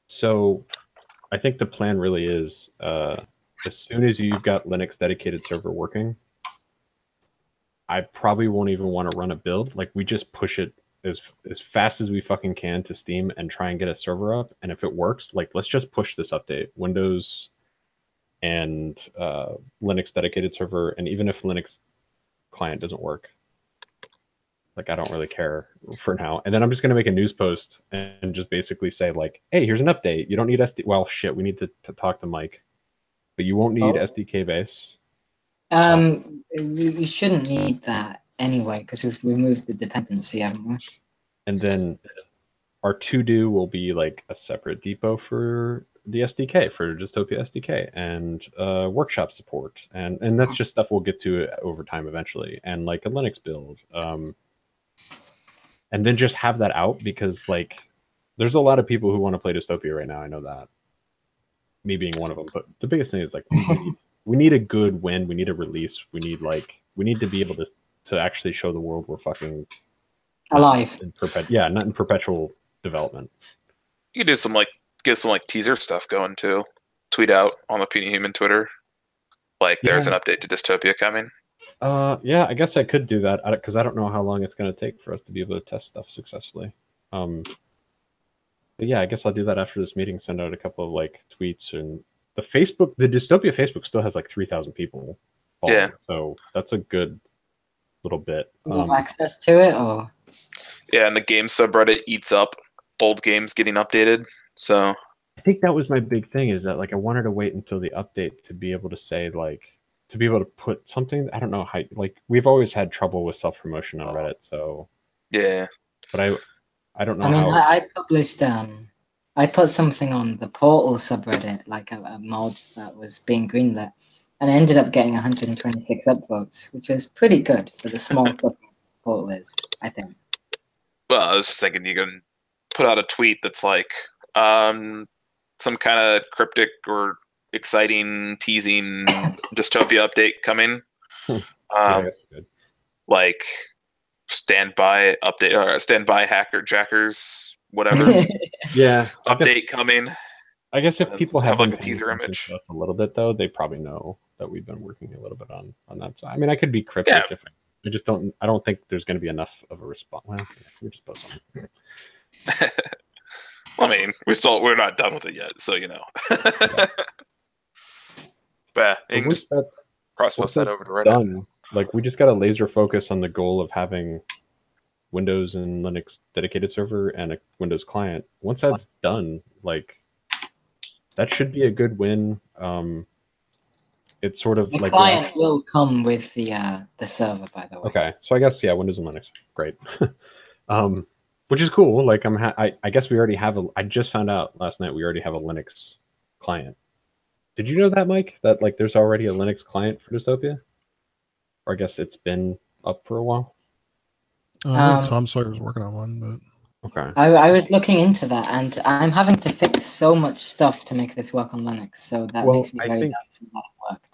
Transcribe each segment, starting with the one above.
So I think the plan really is as soon as you've got Linux dedicated server working, I probably won't even want to run a build. Like we just push it as fast as we fucking can to Steam and try and get a server up. And if it works, like let's just push this update. Windows and Linux dedicated server, and even if Linux client doesn't work, like I don't really care for now. And then I'm just gonna make a news post and just basically say like, hey, here's an update. You don't need SD. Well, shit, we need to talk to Mike, but you won't need SDK base. We shouldn't need that anyway because we've removed the dependency, haven't we? And then our to-do will be like a separate depot for the SDK, for Dystopia SDK, and workshop support, and that's just stuff we'll get to over time eventually, and like a Linux build, and then just have that out because like there's a lot of people who want to play Dystopia right now. I know that, me being one of them. But the biggest thing is like we need a good win. We need a release. We need to be able to actually show the world we're fucking alive. Not in perpetual development. You could do some get some teaser stuff going too. Tweet out on the Puny Human Twitter, there's an update to Dystopia coming. Yeah, I guess I could do that because I don't know how long it's going to take for us to be able to test stuff successfully. But yeah, I guess I'll do that after this meeting. Send out a couple of tweets, and the Dystopia Facebook still has 3,000 people. Yeah, so that's a good little bit. Access to it, or yeah, and the game subreddit eats up old games getting updated. So I think that was my big thing, is that I wanted to wait until the update to be able to say to be able to put something. I don't know how we've always had trouble with self-promotion on Reddit, so yeah. But I don't know. I mean, I published I put something on the Portal subreddit, a mod that was being greenlit, and it ended up getting 126 upvotes, which is pretty good for the small subreddit Portal is, I think. Well, I was just thinking you can put out a tweet that's some kind of cryptic or exciting teasing Dystopia update coming. Standby update or standby hacker jackers, whatever. Yeah, update coming. I guess if people have a teaser image a little bit, though, they probably know that we've been working a little bit on that. So I mean, I could be cryptic if I just don't. I don't think there's going to be enough of a response. Well, we just post something. I mean, we're not done with it yet, so you know. But you can just cross-post that over to Reddit. Done. We just got to laser focus on the goal of having Windows and Linux dedicated server and a Windows client. Once that's done, that should be a good win. It's sort of the client will come with the server, by the way. Okay, so I guess Windows and Linux, great. Which is cool. I guess we already have I just found out last night we already have a Linux client. Did you know that, Mike? That there's already a Linux client for Dystopia? Or I guess it's been up for a while. I think Tom Sawyer was working on one, but okay. I was looking into that, and I'm having to fix so much stuff to make this work on Linux. So that makes me very doubtful that it worked.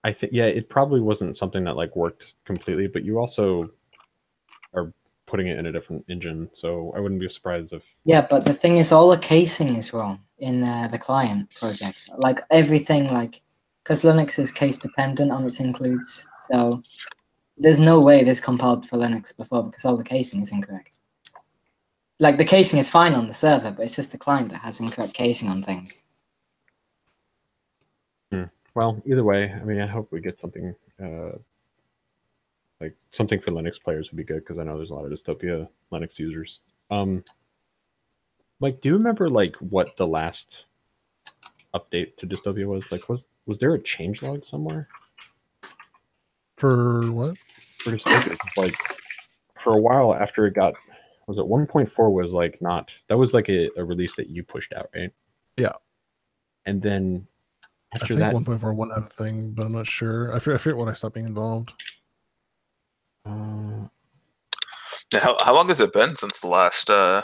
I think it probably wasn't something that worked completely, but you also are putting it in a different engine, so I wouldn't be surprised if. Yeah, but the thing is, all the casing is wrong in the client project. Everything, because Linux is case dependent on its includes, so there's no way this compiled for Linux before because all the casing is incorrect. The casing is fine on the server, but it's just the client that has incorrect casing on things. Well, either way, I mean, I hope we get something something for Linux players would be good, because I know there's a lot of Dystopia Linux users. Mike, do you remember what the last update to Dystopia was? Was there a changelog somewhere? For what? For Dystopia, for a while after it got, was it 1.4 was not, that was a release that you pushed out, right? Yeah. And then after I think 1.41 had a thing, but I'm not sure. I forget when I stopped being involved. How long has it been since the last the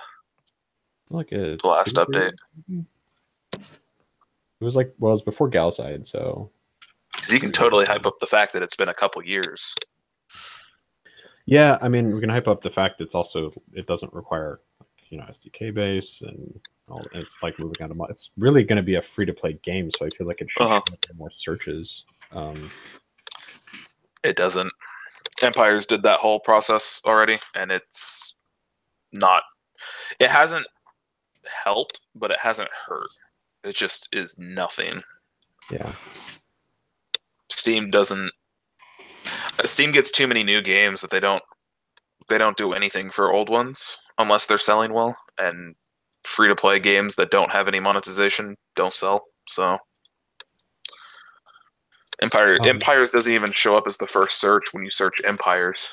last update? It was it was before Galside, so you can totally hype up the fact that it's been a couple years. Yeah, I mean, we can hype up the fact that it doesn't require SDK base and all. And it's like moving on to mod. It's really going to be a free to play game, so I feel like it should show up in more searches. It doesn't. Empires did that whole process already, and it's not. It hasn't helped, but it hasn't hurt. It just is nothing. Yeah. Steam doesn't. Steam gets too many new games that they don't do anything for old ones unless they're selling well, and free to play games that don't have any monetization don't sell. So Empires doesn't even show up as the first search when you search Empires.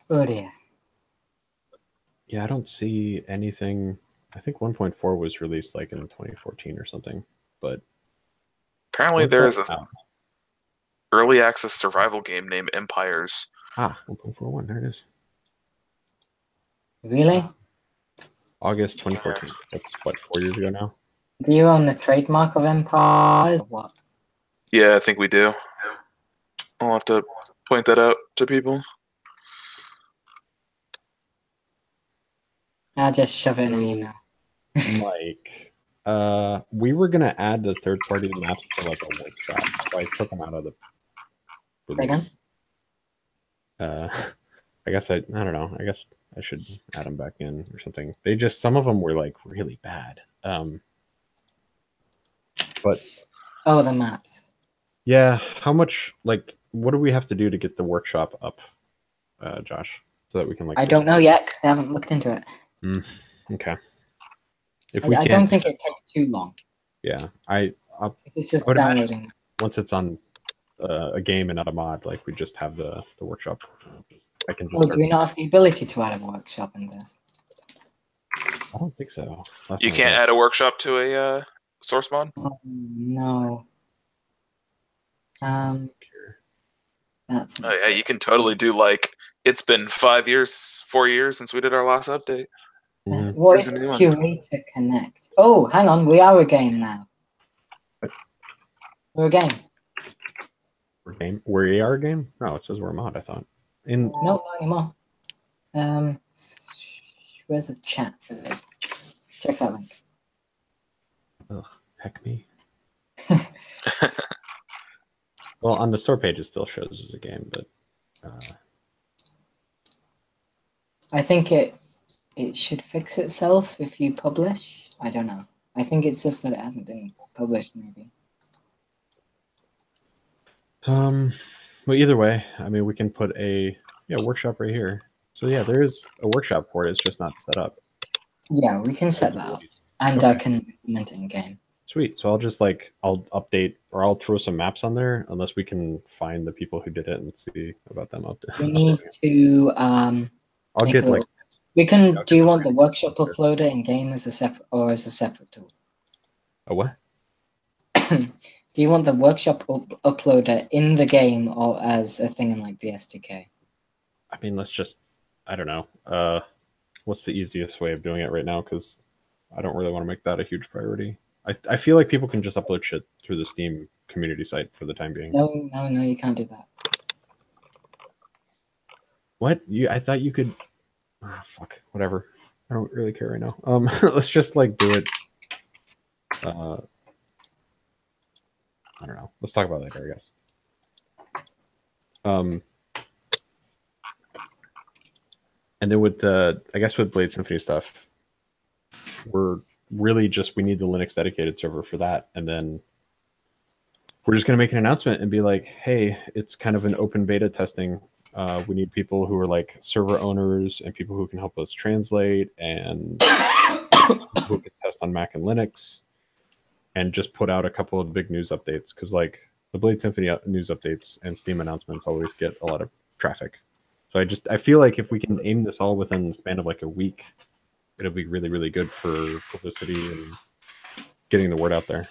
Oh dear. Yeah, I don't see anything. I think 1.4 was released like in 2014 or something, but apparently there is a early access survival game named Empires. 1.41. There it is. Really? August 2014. That's what, 4 years ago now? Do you own the trademark of Empires? What? Yeah, I think we do. I'll have to point that out to people. I'll just shove it in an email. Mike, we were gonna add the third-party maps to like a workshop, so I took them out of the. Again? I guess I don't know. I guess I should add them back in or something. They just, some of them were like really bad. But the maps. Yeah, how much, like, what do we have to do to get the workshop up, Josh, so that we can like? I don't know yet because I haven't looked into it. Okay. I don't think it takes too long. Yeah, It's just downloading. Once it's on a game and not a mod, like we just have the workshop. I can. Do we not have the ability to add a workshop in this? I don't think so. You can't add a workshop to a source mod? Oh, no. That's. Oh yeah, you can totally do like, it's been 4 years since we did our last update. What is Curator Connect? Oh, hang on, we are a game now. We're a game. We are a game? No, it says we're a mod, I thought. No, not anymore. Where's the chat for this? Check that link. Ugh, heck me. Well, on the store page it still shows as a game, but I think it should fix itself if you publish. I don't know. I think it's just that it hasn't been published, maybe. Well, either way, I mean, we can put a workshop right here. So yeah, there is a workshop for it. It's just not set up. Yeah, we can set that up, and I can implement it in game. Sweet. So I'll update, or I'll throw some maps on there, unless we can find the people who did it and see about them up. We need to I'll get like. We can. Do you want the workshop uploader in game as a separate tool? A what? Do you want the workshop uploader in the game or as a thing in like the SDK? I mean, let's just. I don't know. What's the easiest way of doing it right now? Because I don't really want to make that a huge priority. I feel like people can just upload shit through the Steam community site for the time being. No, you can't do that. What? I thought you could. Fuck. Whatever. I don't really care right now. Let's just like do it. I don't know. Let's talk about it later, I guess. And then with with Blade Symphony stuff, we're really just, we need the Linux dedicated server for that, and then we're just gonna make an announcement and be like, hey, it's kind of an open beta testing. We need people who are like server owners and people who can help us translate and who can test on Mac and Linux, and just put out a couple of big news updates, because like the Blade Symphony news updates and Steam announcements always get a lot of traffic. So I feel like if we can aim this all within the span of like a week, it'll be really, really good for publicity and getting the word out there.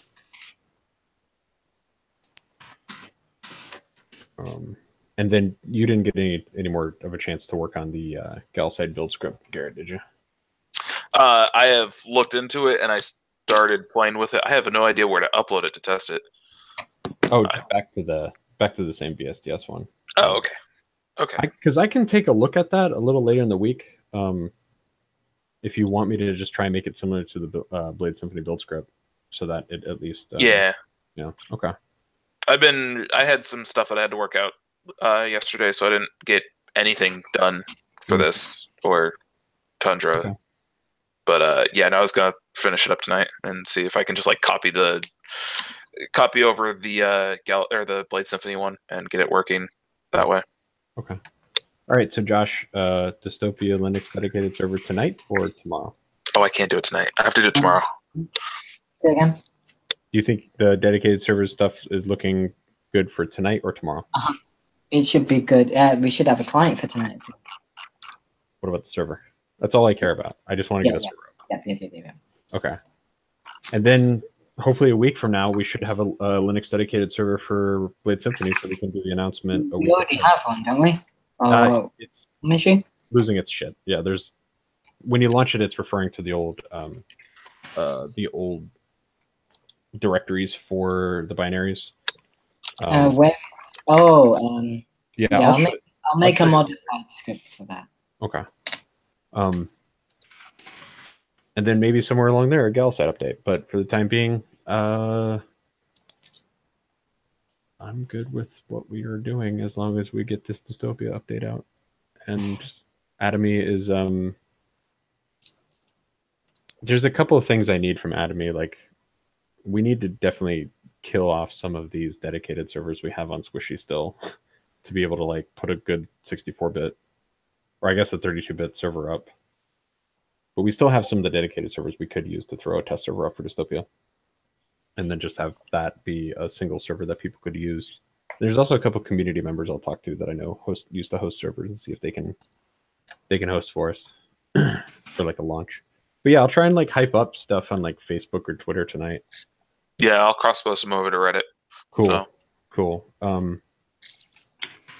And then you didn't get any more of a chance to work on the Galside build script, Garrett, did you? I have looked into it and I started playing with it. I have no idea where to upload it to test it. Oh, back to the same BSDS one. Oh, okay. Okay. Because I can take a look at that a little later in the week, if you want me to just try and make it similar to the Blade Symphony build script, so that it at least Yeah. Okay. I had some stuff that I had to work out yesterday, so I didn't get anything done for this or Tundra. Okay. But yeah, no, I was gonna finish it up tonight and see if I can just like copy over the Blade Symphony one and get it working that way. Okay. All right. So Josh, Dystopia Linux dedicated server tonight or tomorrow? Oh, I can't do it tonight. I have to do it tomorrow. Say again. Do you think the dedicated server stuff is looking good for tonight or tomorrow? It should be good. We should have a client for tonight. What about the server? That's all I care about. I just want to get a server up. Yeah. Okay. And then hopefully a week from now, we should have a Linux dedicated server for Blade Symphony, so we can do the announcement. We already have one, don't we? It's issue? losing its shit. Yeah, when you launch it, it's referring to the old directories for the binaries. I'll make a modified script for that. Okay. And then maybe somewhere along there, a gal site update. But for the time being, I'm good with what we are doing as long as we get this Dystopia update out. And Atomy is there's a couple of things I need from Atomy. Like, we need to definitely kill off some of these dedicated servers we have on Squishy still to be able to like put a good 64-bit, or I guess a 32-bit server up. But we still have some of the dedicated servers we could use to throw a test server up for Dystopia. And then just have that be a single server that people could use. There's also a couple community members I'll talk to that I know used to host servers and see if they can host for us for like a launch. But yeah, I'll try and like hype up stuff on like Facebook or Twitter tonight. Yeah, I'll cross-post them over to Reddit. Cool. So. Cool.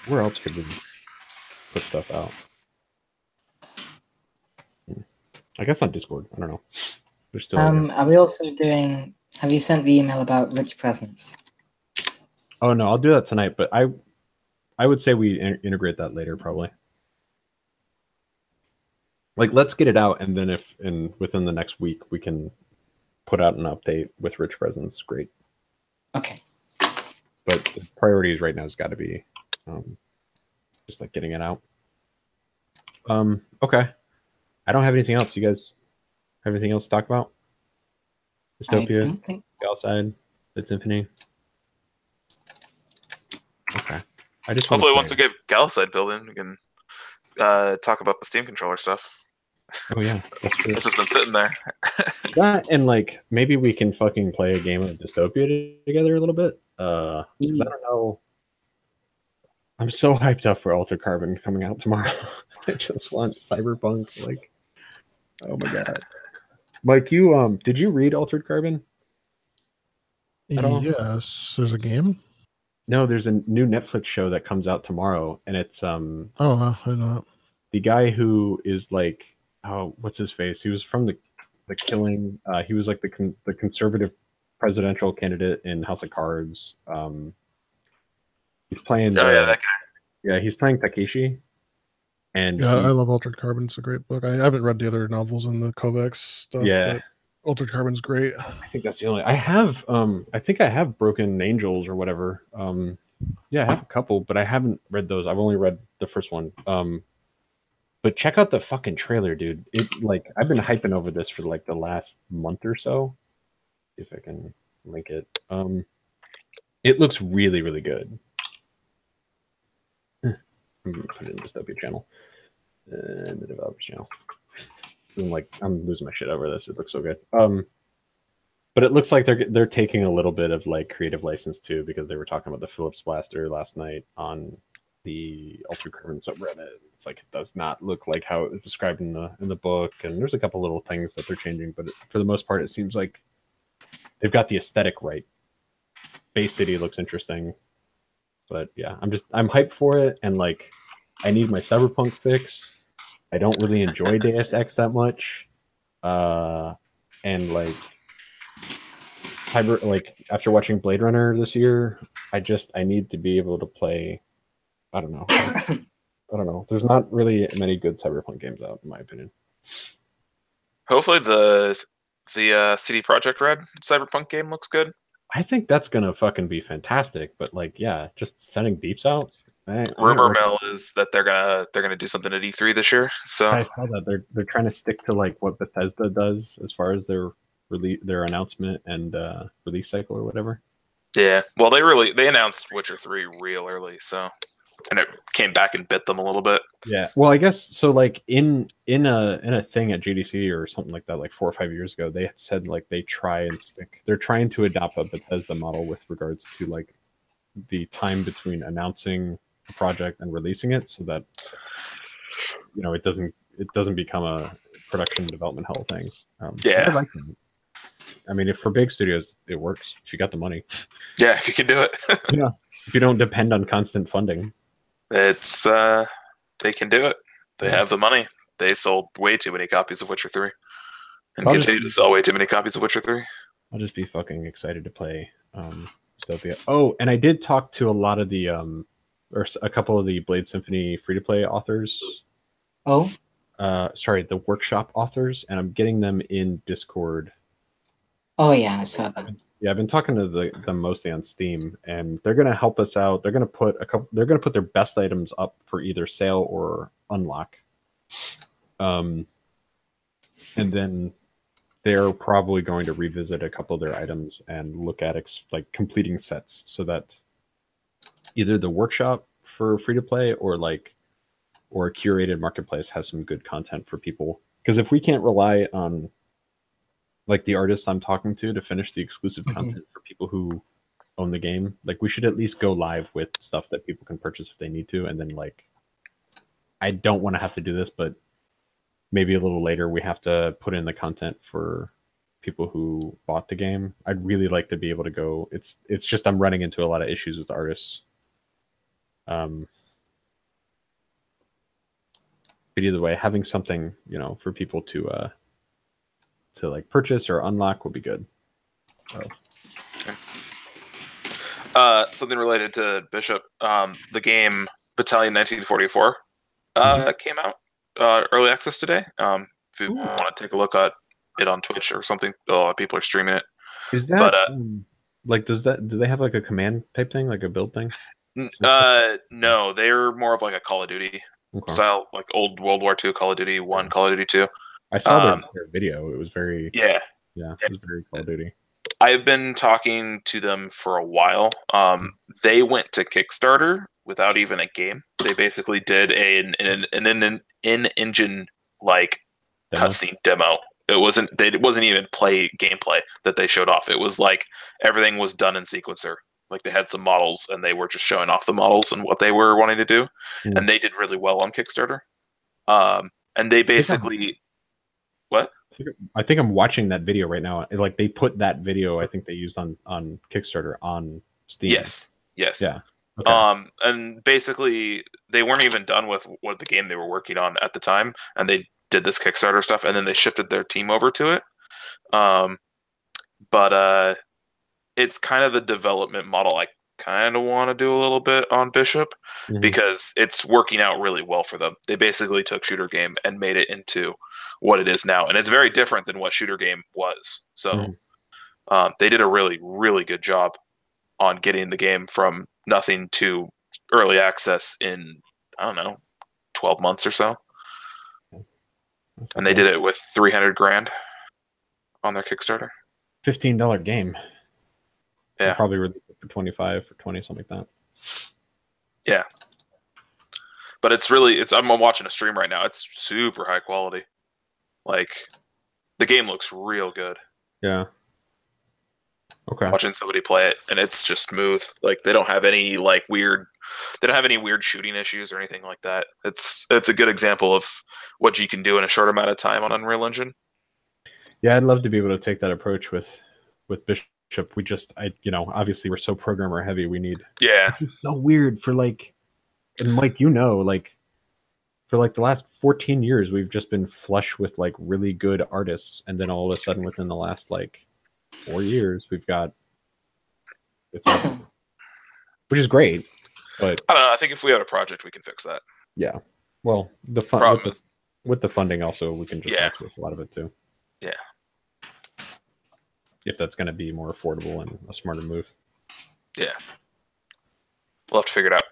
Where else could we put stuff out? I guess on Discord. I don't know. There's still. Are we also doing? Have you sent the email about rich presents? Oh no, I'll do that tonight. But I would say we integrate that later, probably. Like, let's get it out, and then within the next week we can put out an update with rich presents. Great. Okay. But the priorities right now has got to be just like getting it out. Okay. I don't have anything else. You guys have anything else to talk about? Dystopia, outside, the Symphony. Okay. I just hopefully once we get Galicide built in, we can talk about the Steam controller stuff. Oh yeah, that's true. It's just been sitting there. That and like maybe we can fucking play a game of Dystopia together a little bit. Because I don't know. I'm so hyped up for Altered Carbon coming out tomorrow. I just want Cyberpunk. Like, oh my god, Mike, you did you read Altered Carbon? At all? Yes, there's a game. No, there's a new Netflix show that comes out tomorrow, and it's Oh, I know that. The guy who is like, oh, what's his face? He was from the Killing. He was like the conservative presidential candidate in House of Cards. He's playing. Oh yeah, that guy. Yeah, he's playing Takeshi. And yeah, I love Altered Carbon. It's a great book. I haven't read the other novels in the Kovacs stuff. Yeah, but Altered Carbon's great. I think that's the only. I have. I think I have Broken Angels or whatever. Yeah, I have a couple, but I haven't read those. I've only read the first one. But check out the fucking trailer, dude. It like I've been hyping over this for like the last month or so. If I can link it. It looks really, really good. I'm gonna put it in the Dystopia channel and the developers channel. I'm losing my shit over this. It looks so good. But it looks like they're taking a little bit of like creative license too, because they were talking about the Philips blaster last night on the Altered Carbon subreddit. It's like it does not look like how it was described in the book, and there's a couple little things that they're changing, but for the most part, it seems like they've got the aesthetic right. Bay City looks interesting. But yeah, I'm hyped for it, and like I need my Cyberpunk fix. I don't really enjoy Deus Ex that much. And like after watching Blade Runner this year, I need to be able to play, I don't know, I don't know. There's not really many good Cyberpunk games out, in my opinion. Hopefully the CD Projekt Red Cyberpunk game looks good. I think that's gonna fucking be fantastic. But like, yeah, just sending beeps out. Rumor mill is that they're gonna do something at E3 this year. So I saw that they're trying to stick to like what Bethesda does as far as their announcement and release cycle or whatever. yeah, well they announced Witcher 3 real early, so and it came back and bit them a little bit. Yeah, well, I guess so. Like in a thing at GDC or something like that, like 4 or 5 years ago, they had said like they're trying to adopt a Bethesda model with regards to like the time between announcing a project and releasing it, so that it doesn't become a production development hell thing. Yeah, I like that. I mean, if for big studios it works, if you got the money. Yeah, if you can do it. Yeah, if you don't depend on constant funding. It's they can do it. They have the money. They sold way too many copies of Witcher 3 and continue to sell way too many copies of Witcher 3. I'll just be fucking excited to play Dystopia. Oh, and I did talk to a lot of the or a couple of the Blade Symphony free-to-play authors. Oh? Sorry, the workshop authors, and I'm getting them in Discord. Oh yeah, I saw that. Yeah, I've been talking to them mostly on Steam, and they're gonna help us out. They're gonna put their best items up for either sale or unlock. And then they're probably going to revisit a couple of their items and look at like completing sets, so that either the workshop for free to play or a curated marketplace has some good content for people. Because if we can't rely on like the artists I'm talking to finish the exclusive content for people who own the game, like we should at least go live with stuff that people can purchase if they need to. And then like, I don't want to have to do this, but maybe a little later we have to put in the content for people who bought the game. I'd really like to be able to go. It's just I'm running into a lot of issues with artists. But either way, having something for people to like purchase or unlock would be good. Okay. Something related to Bishop. The game Battalion 1944 came out early access today. If you want to take a look at it on Twitch or something, a lot of people are streaming it. Is that like do they have like a command type thing, like a build thing? No, they're more of like a Call of Duty style, like old World War II Call of Duty 1, Call of Duty 2. I saw their video. It was very it was very Call of Duty. I've been talking to them for a while. They went to Kickstarter without even a game. They basically did an in-engine like cutscene demo. It wasn't even gameplay that they showed off. It was like everything was done in sequencer. Like they had some models and they were just showing off the models and what they were wanting to do, and they did really well on Kickstarter. And they basically. What? I think I'm watching that video right now. Like they put that video, I think they used on Kickstarter on Steam. Yes. Yeah. Okay. And basically they weren't even done with what the game they were working on at the time, and they did this Kickstarter stuff, and then they shifted their team over to it. But it's kind of the development model I kind of want to do a little bit on Bishop, because it's working out really well for them. They basically took Shooter Game and made it into what it is now, and it's very different than what Shooter Game was. So they did a really, really good job on getting the game from nothing to early access in, I don't know, 12 months or so. And they did it with $300,000 on their Kickstarter. $15 game. Yeah, they'll probably release it for 25 or 20, something like that. Yeah, but I'm watching a stream right now. It's super high quality. Like the game looks real good. Yeah. Okay. Watching somebody play it, and it's just smooth. Like they don't have any weird shooting issues or anything like that. It's a good example of what you can do in a short amount of time on Unreal Engine. Yeah, I'd love to be able to take that approach with Bishop. We obviously we're so programmer heavy. We need. Yeah. It's so weird for and Mike, for the last 14 years, we've just been flush with really good artists, and then all of a sudden, within the last 4 years, we've got, which is great. But I don't know. I think if we have a project, we can fix that. Yeah. Well, the fun Problem is, with the funding also, we can just Yeah. outsource a lot of it too. Yeah. If that's going to be more affordable and a smarter move. yeah, we'll have to figure it out.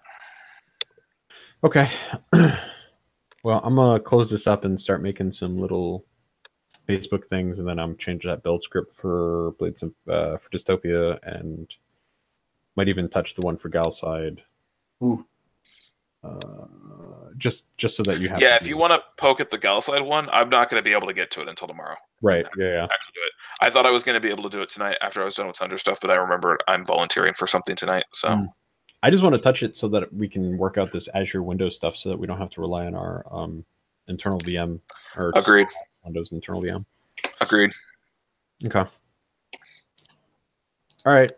Okay. Well, I'm gonna close this up and start making some little Facebook things, and then I'm changing that build script for Blades of, for Dystopia, and might even touch the one for Galside. Ooh. Just so that you have. Yeah, if you want to poke at the Galside one, I'm not going to be able to get to it until tomorrow. Right. Yeah. Actually, do it. I thought I was going to be able to do it tonight after I was done with Thunder stuff, but I remember I'm volunteering for something tonight. So I just want to touch it so that we can work out this Azure Windows stuff, so that we don't have to rely on our internal VM or Agreed. Windows internal VM. Agreed. Okay. All right.